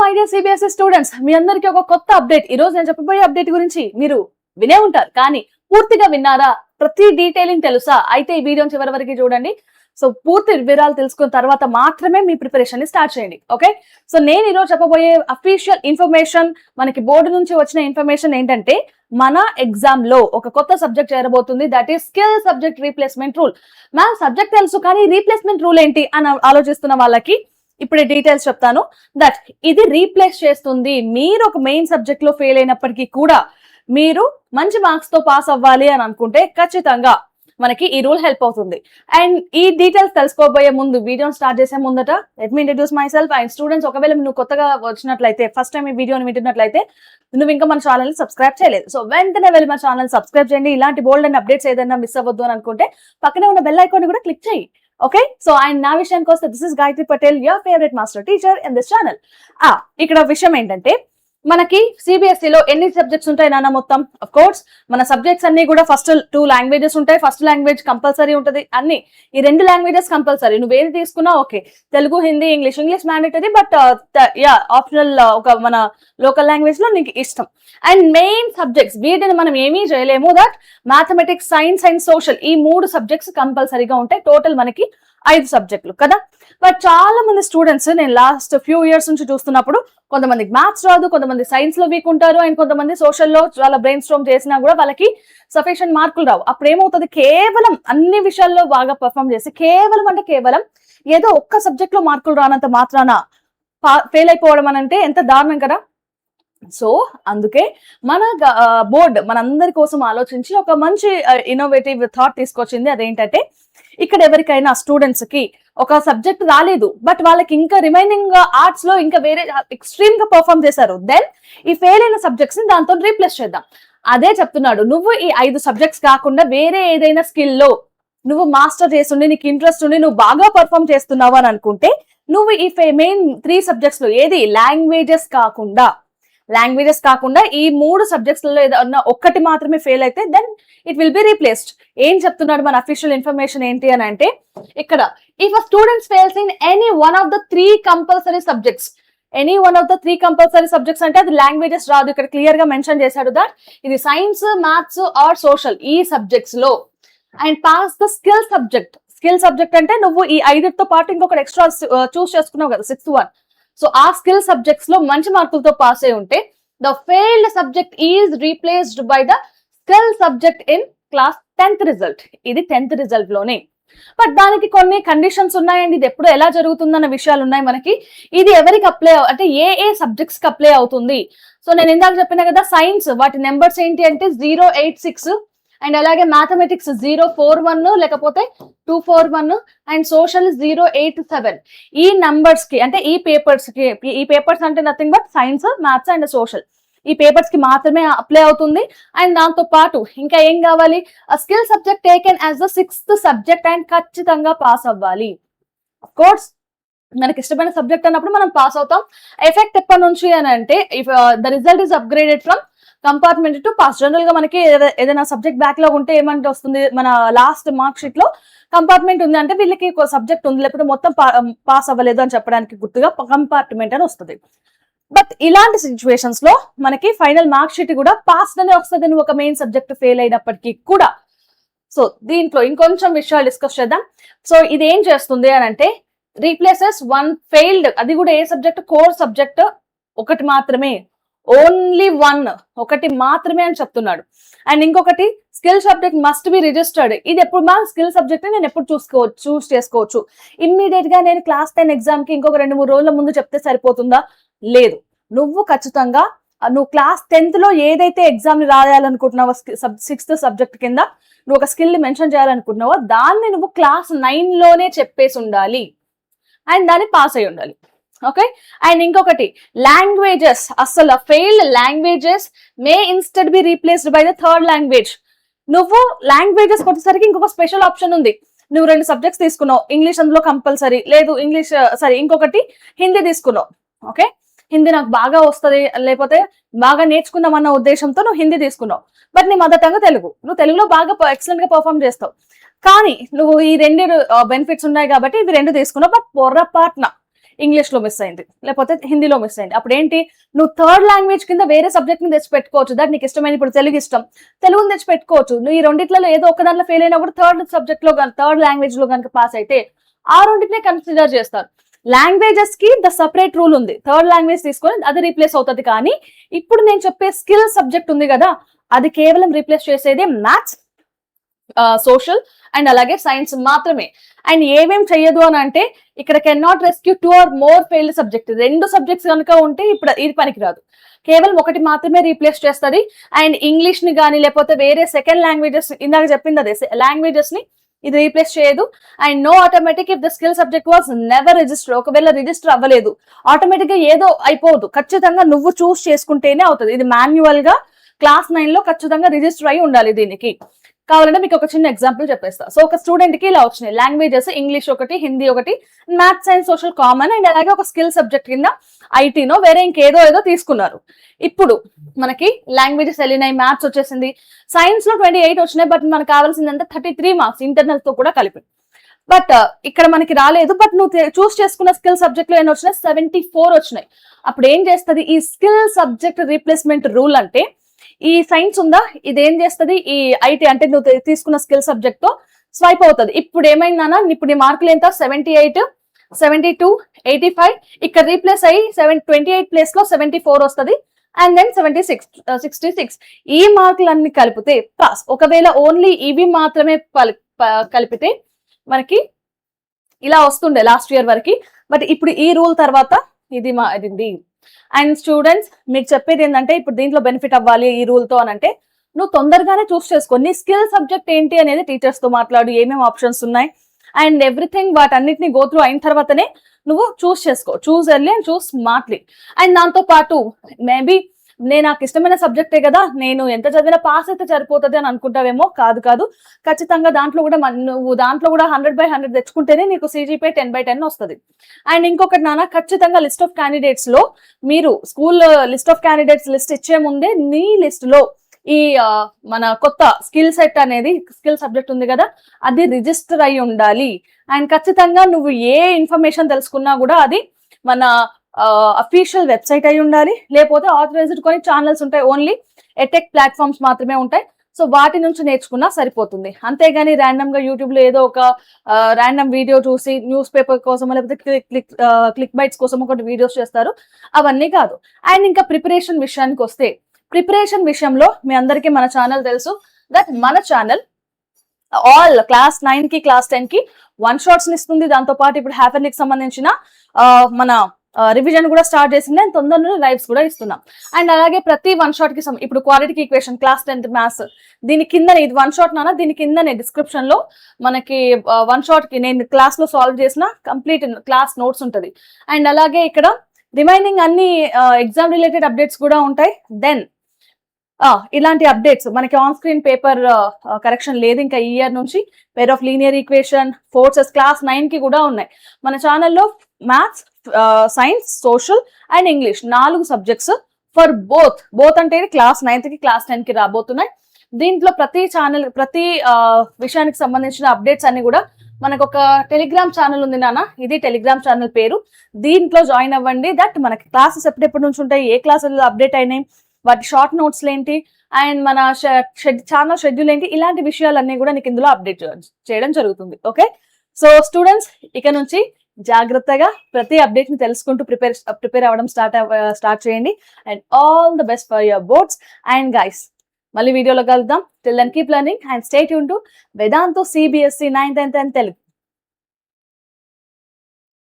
My dear CBSE students, మీ అందరికీ ఒక కొత్త అప్డేట్. ఈ రోజు నేను చెప్పబోయే అప్డేట్ గురించి మీరు వినే ఉంటారు, కానీ పూర్తిగా విన్నారా, ప్రతి డీటెయిలింగ్ తెలుసా? అయితే ఈ వీడియోని చివరి వరకు చూడండి. సో పూర్తి వివరాలు తెలుసుకున్న తర్వాత మాత్రమే మీ ప్రిపరేషన్ ని స్టార్ట్ చేయండి. ఓకే, సో నేను ఈ రోజు చెప్పబోయే అఫీషియల్ ఇన్ఫర్మేషన్, మనకి బోర్డు నుంచి వచ్చిన ఇన్ఫర్మేషన్ ఏంటంటే, మన ఎగ్జామ్ లో ఒక కొత్త సబ్జెక్ట్ చేరబోతుంది. That is skill subject replacement rule. Ma'am subject తెలుసు, కానీ రీప్లేస్మెంట్ రూల్ ఏంటి అని ఆలోచిస్తున్న వాళ్ళకి ఇప్పుడు డీటెయిల్స్ చెప్తాను. దట్ ఇది రీప్లేస్ చేస్తుంది. మీరు ఒక మెయిన్ సబ్జెక్ట్ లో ఫెయిల్ అయినప్పటికీ కూడా మీరు మంచి మార్క్స్ తో పాస్ అవ్వాలి అని అనుకుంటే ఖచ్చితంగా మనకి ఈ రూల్ హెల్ప్ అవుతుంది. అండ్ ఈ డీటెయిల్స్ తెలుసుకోబోయే ముందు, వీడియోని స్టార్ట్ చేసే ముందట let me introduce my self. And students, ఒకవేళ నువ్వు కొత్తగా వచ్చినట్లయితే, ఫస్ట్ టైం ఈ వీడియోని వింటున్నట్లయితే, నువ్వు ఇంకా మన ఛానల్ ని సబ్స్క్రైబ్ చేయలేదు, సో వెంటనే వెళ్ళి మన ఛానల్ సబ్స్క్రైబ్ చేయండి. ఇలాంటి బోల్డ్ అండ్ అప్డేట్స్ ఏదైనా మిస్ అవ్వద్దు అని అనుకుంటే పక్కనే ఉన్న బెల్ ఐకాన్ కూడా క్లిక్ చేయి. ఓకే, సో అండ్ నా విషయానికి వస్తే, this is Gayatri Patel, your favourite master teacher in this channel. ఇక్కడ విషయం ఏంటంటే, మనకి సిబిఎస్ఈ లో ఎన్ని సబ్జెక్ట్స్ ఉంటాయి నాన్న? మొత్తం ఆఫ్ కోర్స్ మన సబ్జెక్ట్స్ అన్ని కూడా ఫస్ట్ 2 లాంగ్వేజెస్ ఉంటాయి. ఫస్ట్ లాంగ్వేజ్ కంపల్సరీ ఉంటుంది. అన్ని ఈ 2 లాంగ్వేజెస్ కంపల్సరీ. నువ్వు ఏది తీసుకున్నా okay, Telugu, Hindi, English mandatory, but optional ఒక మన లోకల్ లాంగ్వేజ్ లో నీకు ఇష్టం. అండ్ మెయిన్ సబ్జెక్ట్స్, వీటిని మనం ఏమీ చేయలేము. That mathematics, science and social, ఈ 3 సబ్జెక్ట్స్ కంపల్సరీగా ఉంటాయి. టోటల్ మనకి 5 సబ్జెక్టులు కదా. బట్ చాలా మంది స్టూడెంట్స్, నేను లాస్ట్ ఫ్యూ ఇయర్స్ నుంచి చూస్తున్నప్పుడు, కొంతమందికి మ్యాథ్స్ రాదు, కొంతమంది సైన్స్ లో వీక్ ఉంటారు, అండ్ కొంతమంది సోషల్ లో చాలా బ్రెయిన్ స్ట్రోమ్ చేసినా కూడా వాళ్ళకి సఫిషియెంట్ మార్కులు రావు. అప్పుడు ఏమవుతుంది, కేవలం అన్ని విషయాల్లో బాగా పర్ఫామ్ చేసి కేవలం ఏదో ఒక్క సబ్జెక్ట్ లో మార్కులు రానంత మాత్రాన ఫెయిల్ అయిపోవడం అని అంటే ఎంత దారుణం కదా. సో అందుకే మన బోర్డ్ మనందరి కోసం ఆలోచించి ఒక మంచి ఇన్నోవేటివ్ థాట్ తీసుకొచ్చింది. అదేంటంటే, ఇక్కడ ఎవరికైనా స్టూడెంట్స్ కి ఒక సబ్జెక్ట్ రాలేదు, బట్ వాళ్ళకి ఇంకా రిమైనింగ్ ఆర్ట్స్ లో ఇంకా వేరే ఎక్స్ట్రీమ్ గా పర్ఫామ్ చేశారు, దెన్ ఈ ఫెయిల్ అయిన సబ్జెక్ట్స్ ని దాంతో రీప్లేస్ చేద్దాం. అదే చెప్తున్నాడు. నువ్వు ఈ 5 సబ్జెక్ట్స్ కాకుండా వేరే ఏదైనా స్కిల్ లో నువ్వు మాస్టర్ చేస్తుండి, నీకు ఇంట్రెస్ట్ ఉండి, నువ్వు బాగా పర్ఫామ్ చేస్తున్నావు అని అనుకుంటే, నువ్వు ఈ మెయిన్ 3 సబ్జెక్ట్స్ లో ఏది లాంగ్వేజెస్ కాకుండా ఈ 3 సబ్జెక్ట్స్ లో ఏదన్నా ఒక్కటి మాత్రమే ఫెయిల్ అయితే, then it will be replaced. ఏం చెప్తున్నాడు మన అఫీషియల్ ఇన్ఫర్మేషన్ ఏంటి అని అంటే, ఇక్కడ if a students fails in any one of the 3 compulsory subjects, అంటే అది లాంగ్వేజెస్ రాదు. ఇక్కడ క్లియర్ గా మెన్షన్ చేశాడు దట్ ఇది సైన్స్, మ్యాథ్స్ ఆర్ సోషల్, ఈ సబ్జెక్ట్స్ లో, and pass the skill subject అంటే నువ్వు ఈ 5తో పాటు ఇంకొకటి ఎక్స్ట్రా చూస్ చేసుకున్నావు కదా, 6th one. సో ఆ స్కిల్ సబ్జెక్ట్స్ లో మంచి మార్కులతో పాస్ అయి ఉంటే, the failed subject is replaced by the skill subject in class 10th result. ఇది 10th రిజల్ట్ లోనే. బట్ దానికి కొన్ని కండిషన్స్ ఉన్నాయండి. ఇది ఎప్పుడు ఎలా జరుగుతుందన్న విషయాలు ఉన్నాయి మనకి. ఇది ఎవరికి అప్లై, అంటే ఏ సబ్జెక్ట్స్ కి అప్లై అవుతుంది? సో నేను ఇందాక చెప్పిన కదా, సైన్స్ వాటి నెంబర్స్ ఏంటి అంటే 086, అండ్ అలాగే మ్యాథమెటిక్స్ 041, లేకపోతే 241, అండ్ సోషల్ 087. ఈ నంబర్స్ కి, అంటే ఈ పేపర్స్ అంటే nothing but science, maths and social, ఈ పేపర్స్ కి మాత్రమే అప్లై అవుతుంది. అండ్ దాంతో పాటు ఇంకా ఏం కావాలి, skill subject taken as the 6th subject, and ఖచ్చితంగా పాస్ అవ్వాలి. అఫ్ కోర్స్ మనకి ఇష్టమైన సబ్జెక్ట్ అన్నప్పుడు మనం పాస్ అవుతాం. ఎఫెక్ట్ ఎప్పటి నుంచి అని అంటే, if the result is upgraded from compartment to pass. General గా మనకి ఏదైనా సబ్జెక్ట్ బ్యాక్ లో ఉంటే ఏమంటే వస్తుంది, మన లాస్ట్ మార్క్ షీట్ లో కంపార్ట్మెంట్ ఉంది అంటే వీళ్ళకి ఒక సబ్జెక్ట్ ఉంది, లేకపోతే మొత్తం పాస్ అవ్వలేదు అని చెప్పడానికి గుర్తుగా కంపార్ట్మెంట్ అని వస్తుంది. బట్ ఇలాంటి సిచ్యువేషన్స్ లో మనకి ఫైనల్ మార్క్ షీట్ కూడా పాస్ అనే వస్తుంది, నువ్వు ఒక మెయిన్ సబ్జెక్ట్ ఫెయిల్ అయినప్పటికీ కూడా. సో దీంట్లో ఇంకొంచెం విషయాలు డిస్కస్ చేద్దాం. సో ఇది ఏం చేస్తుంది అని అంటే, రీప్లేసెస్ 1 ఫెయిల్డ్, అది కూడా ఏ సబ్జెక్ట్, కోర్ సబ్జెక్ట్ ఒకటి మాత్రమే, ఓన్లీ 1, ఒకటి మాత్రమే అని చెప్తున్నాడు. అండ్ ఇంకొకటి, skill subject must be registered. ఇది ఎప్పుడు మా స్కిల్ సబ్జెక్ట్ నేను ఎప్పుడు చూస్ చేసుకోవచ్చు. ఇమ్మీడియట్ గా నేను క్లాస్ 10 ఎగ్జామ్ కి ఇంకొక 2-3 రోజుల ముందు చెప్తే సరిపోతుందా? లేదు. నువ్వు ఖచ్చితంగా నువ్వు క్లాస్ 10th లో ఏదైతే ఎగ్జామ్ ని రాయాలనుకుంటున్నావో, 6th సబ్జెక్ట్ కింద నువ్వు ఒక స్కిల్ ని మెన్షన్ చేయాలనుకుంటున్నావో, దాన్ని నువ్వు క్లాస్ 9 లోనే చెప్పేసి ఉండాలి, అండ్ దాన్ని పాస్ అయి ఉండాలి. ఓకే, అండ్ ఇంకొకటి, లాంగ్వేజెస్, అసలు failed languages May instead be replaced by the 3rd language. నువ్వు లాంగ్వేజెస్ వచ్చేసరికి ఇంకొక స్పెషల్ ఆప్షన్ ఉంది. నువ్వు 2 సబ్జెక్ట్స్ తీసుకున్నావు, ఇంగ్లీష్ అందులో కంపల్సరీ లేదు, ఇంకొకటి హిందీ తీసుకున్నావు. ఓకే, హిందీ నాకు బాగా వస్తుంది, లేకపోతే బాగా నేర్చుకుందాం అన్న ఉద్దేశంతో నువ్వు హిందీ తీసుకున్నావు, బట్ నీ మదర్ టంగ్ తెలుగు, నువ్వు తెలుగులో బాగా ఎక్సలెంట్ గా పర్ఫామ్ చేస్తావు. కానీ నువ్వు ఈ 2 బెనిఫిట్స్ ఉన్నాయి కాబట్టి ఇవి 2 తీసుకున్నావు, బట్ పొరపాటున ఇంగ్లీష్ లో మిస్ అయింది, లేకపోతే హిందీలో మిస్ అయింది. అప్పుడు ఏంటి, నువ్వు థర్డ్ లాంగ్వేజ్ కింద వేరే సబ్జెక్ట్ ని తెచ్చి పెట్టుకోవచ్చు. దట్ నీకు ఇష్టమైన, ఇప్పుడు తెలుగు ఇష్టం, తెలుగుని తెచ్చి పెట్టుకోవచ్చు. నువ్వు ఈ రెండిట్లలో ఏదో ఒక దాంట్లో ఫెయిల్ అయినా కూడా థర్డ్ సబ్జెక్ట్ లో థర్డ్ లాంగ్వేజ్ లో కనుక పాస్ అయితే ఆ రెండింటినే కన్సిడర్ చేస్తారు. లాంగ్వేజెస్ కి ద సపరేట్ రూల్ ఉంది, థర్డ్ లాంగ్వేజ్ తీసుకొని అది రీప్లేస్ అవుతుంది. కానీ ఇప్పుడు నేను చెప్పే స్కిల్ సబ్జెక్ట్ ఉంది కదా, అది కేవలం రీప్లేస్ చేసేది మ్యాథ్స్, సోషల్ అండ్ అలాగే సైన్స్ మాత్రమే. అండ్ ఏమేం చెయ్యదు అని అంటే, ఇక్కడ can not rescue 2 or more failed subject. 2 subjects కనుక ఉంటే ఇప్పుడు ఇది పనికిరాదు, కేవలం ఒకటి మాత్రమే రీప్లేస్ చేస్తుంది. అండ్ ఇంగ్లీష్ ని కానీ లేకపోతే వేరే సెకండ్ లాంగ్వేజెస్, ఇందాక చెప్పింది అదే లాంగ్వేజెస్ ని ఇది రీప్లేస్ చేయదు. And no automatic if the skill subject was never register. ఒకవేళ రిజిస్టర్ అవ్వలేదు, ఆటోమేటిక్ గా ఏదో అయిపోదు, ఖచ్చితంగా నువ్వు చూస్ చేసుకుంటేనే అవుతుంది. ఇది మాన్యువల్ గా క్లాస్ 9 లో ఖచ్చితంగా రిజిస్టర్ అయి ఉండాలి. దీనికి కావాలంటే మీకు ఒక చిన్న ఎగ్జాంపుల్ చెప్పేస్తా. సో ఒక స్టూడెంట్ కి ఇలా వచ్చినాయి లాంగ్వేజెస్, ఇంగ్లీష్ ఒకటి, హిందీ ఒకటి, maths, science, social common, and అలాగే ఒక స్కిల్ సబ్జెక్ట్ కింద ఐటీనో వేరే ఇంకేదో తీసుకున్నారు. ఇప్పుడు మనకి లాంగ్వేజెస్ వెళ్ళినాయి, మ్యాథ్స్ వచ్చేసింది, సైన్స్ లో 28 వచ్చినాయి. బట్ మనకు కావాల్సింది అంటే 33 మార్క్స్ ఇంటర్నల్ తో కూడా కలిపి. బట్ ఇక్కడ మనకి రాలేదు. బట్ నువ్వు చూస్ చేసుకున్న స్కిల్ సబ్జెక్ట్ లో ఎన్ని వచ్చినాయి, 74 వచ్చినాయి. అప్పుడు ఏం చేస్తుంది ఈ స్కిల్ సబ్జెక్ట్ రీప్లేస్మెంట్ రూల్ అంటే, ఈ సైన్స్ ఉందా, ఇదేం చేస్తుంది, ఈ ఐటీ అంటే నువ్వు తీసుకున్న స్కిల్ సబ్జెక్ట్ తో స్వైప్ అవుతుంది. ఇప్పుడు ఏమైందన్నా, ఇప్పుడు నీ మార్కులు ఎంత, 78, 72, 85, ఇక్కడ రీప్లేస్ అయ్యి 28 ప్లేస్ లో 74 వస్తుంది. అండ్ దెన్ 76, 66 ఈ మార్కులన్నీ కలిపితే పాస్. ఒకవేళ ఓన్లీ ఇవి మాత్రమే కలిపితే మనకి ఇలా వస్తుండే లాస్ట్ ఇయర్ వరకు. బట్ ఇప్పుడు ఈ రూల్ తర్వాత ఇది ఇది. అండ్ స్టూడెంట్స్ మీకు చెప్పేది ఏంటంటే, ఇప్పుడు దీంట్లో బెనిఫిట్ అవ్వాలి ఈ రూల్ తో అని అంటే, నువ్వు తొందరగానే చూస్ చేసుకో. నీ స్కిల్ సబ్జెక్ట్ ఏంటి అనేది టీచర్స్ తో మాట్లాడు, ఏమేమి ఆప్షన్స్ ఉన్నాయి అండ్ ఎవ్రీథింగ్, వాటన్నిటిని గో త్రూ అయిన తర్వాతనే నువ్వు చూస్ చేసుకో. Choose early and choose smartly. And దాంతో పాటు మేబీ నాకు ఇష్టమైన సబ్జెక్టే కదా, నేను ఎంత చదివినా పాస్ అయితే సరిపోతుంది అని అనుకుంటావేమో. కాదు, ఖచ్చితంగా దాంట్లో కూడా నువ్వు దాంట్లో కూడా 100/100 తెచ్చుకుంటేనే నీకు CGPA 10/10 వస్తుంది. అండ్ ఇంకొకటి నాన్న, ఖచ్చితంగా లిస్ట్ ఆఫ్ క్యాండిడేట్స్ లో మీరు school list of candidates list ఇచ్చే ముందే నీ లిస్ట్ లో ఈ మన కొత్త స్కిల్ సెట్ అనేది, స్కిల్ సబ్జెక్ట్ ఉంది కదా, అది రిజిస్టర్ అయి ఉండాలి. అండ్ ఖచ్చితంగా నువ్వు ఏ ఇన్ఫర్మేషన్ తెలుసుకున్నా కూడా అది మన అఫీషియల్ వెబ్సైట్ అయి ఉండాలి, లేకపోతే ఆథరైజ్డ్ కొన్ని ఛానల్స్ ఉంటాయి, ఓన్లీ ఎటెక్ ప్లాట్ఫామ్స్ మాత్రమే ఉంటాయి. సో వాటి నుంచి నేర్చుకున్నా సరిపోతుంది. అంతేగాని ర్యాండమ్ గా యూట్యూబ్ లో ఏదో ఒక ర్యాండమ్ వీడియో చూసి న్యూస్ పేపర్ కోసం లేకపోతే క్లిక్ బైట్స్ కోసం ఒకటి వీడియోస్ చేస్తారు, అవన్నీ కాదు. అండ్ ఇంకా ప్రిపరేషన్ విషయానికి వస్తే, ప్రిపరేషన్ విషయంలో మీ అందరికీ మన ఛానల్ తెలుసు. దట్ మన ఛానల్ ఆల్ క్లాస్ 9 కి క్లాస్ 10 కి 1 షాట్స్ ఇస్తుంది. దాంతో పాటు ఇప్పుడు హాఫ్ అన్ కి సంబంధించిన మన రివిజన్ కూడా స్టార్ట్ చేసింది. అండ్ తొందరలో లైవ్స్ కూడా ఇస్తున్నాం. అండ్ అలాగే ప్రతి 1 షాట్ కి ఇప్పుడు quadratic equation class 10th maths, దీని కిందనే ఇది 1 షాట్ నానా, దీని కిందనే డిస్క్రిప్షన్ లో మనకి 1 షాట్ కి నేను క్లాస్ లో సాల్వ్ చేసిన కంప్లీట్ క్లాస్ నోట్స్ ఉంటుంది. అండ్ అలాగే ఇక్కడ రిమైనింగ్ అన్ని ఎగ్జామ్ రిలేటెడ్ అప్డేట్స్ కూడా ఉంటాయి. దెన్ ఇలాంటి అప్డేట్స్ మనకి ఆన్ స్క్రీన్ పేపర్ కరెక్షన్ లేదు ఇంకా ఈ ఇయర్ నుంచి. Pair of linear equation, forces class 9 కి కూడా ఉన్నాయి. మన ఛానల్లో maths, science, social and English 4 subjects for both అంటే క్లాస్ 9th కి క్లాస్ 10 కి రాబోతున్నాయి. దీంట్లో ప్రతి విషయానికి సంబంధించిన అప్డేట్స్ అన్ని కూడా మనకు ఒక టెలిగ్రామ్ ఛానల్ ఉంది నాన్న, ఇది టెలిగ్రామ్ ఛానల్ పేరు. దీంట్లో జాయిన్ అవ్వండి. దట్ మనకి క్లాసెస్ ఎప్పటి నుంచి ఉంటాయి, ఏ క్లాసులు అప్డేట్ అయినాయి, వాటి షార్ట్ నోట్స్ ఏంటి, అండ్ మన ఛానల్ షెడ్యూల్ ఏంటి, ఇలాంటి విషయాలన్నీ కూడా నీకు ఇందులో అప్డేట్ చేయడం జరుగుతుంది. ఓకే, సో స్టూడెంట్స్ ఇక నుంచి జాగ్రత్తగా ప్రతి అప్డేట్ ని తెలుసుకుంటూ ప్రిపేర్ అవ్వడం స్టార్ట్ చేయండి. And all the best for your boards. And guys మళ్ళీ వీడియోలో కలుద్దాం. Till then keep learning and stay tune to Vedantu CBSE 9th, 10th and Telugu.